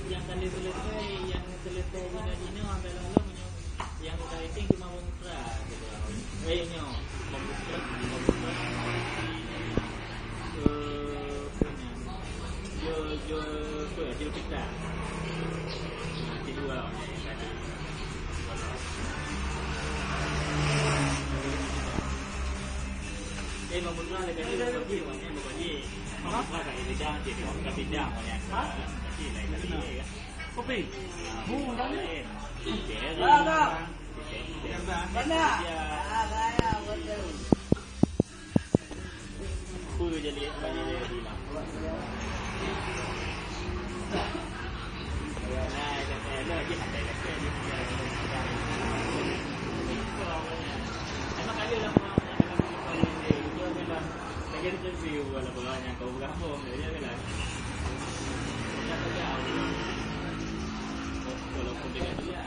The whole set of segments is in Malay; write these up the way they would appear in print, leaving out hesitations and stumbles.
yang kali selesai Dina orang dalam yang writing cuma Mutra gitu. Nyo Mutra jo kita. Nanti dua yang tadi. Mutra lagi pergi maknya pergi. Apa kat bidang jadi orang bidang maknya. Kopi. Dah ni. Dah. Mana? Saya betul. Kudu jadi bagi dia bilang. Nah, saya lagi ada lagi. Emang ada lah lagi interview wala banyak kau berapa dia kan. Jangan kau kalau pun dengan dia.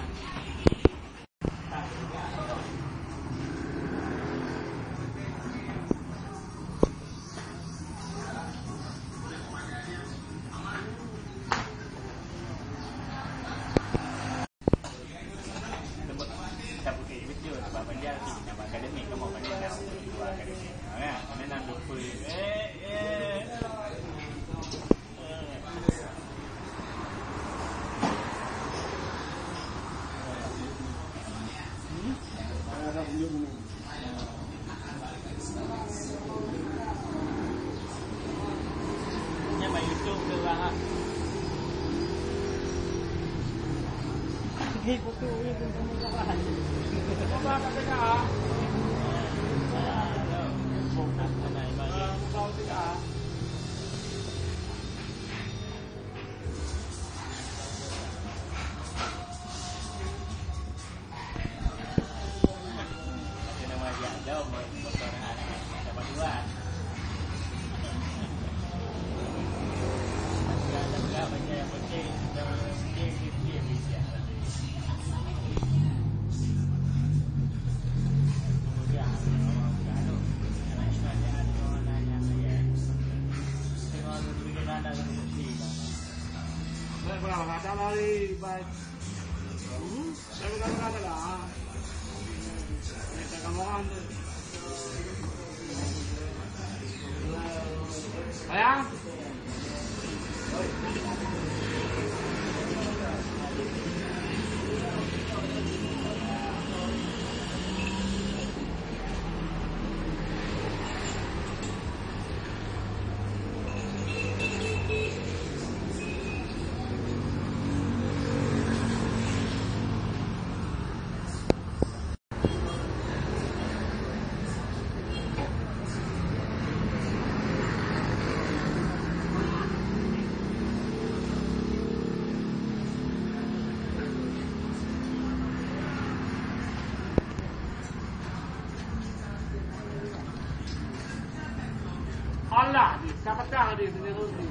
Allah ni, siapa tahu dia sendiri ni.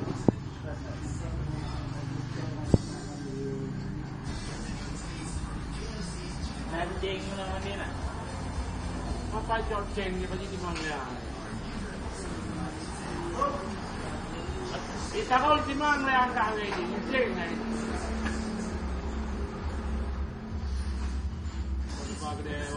Ceng nama dia nak. Apa jauh ceng ni bagi di mana? Kita kalau di mana yang dah ni, ceng ni. Sebab dia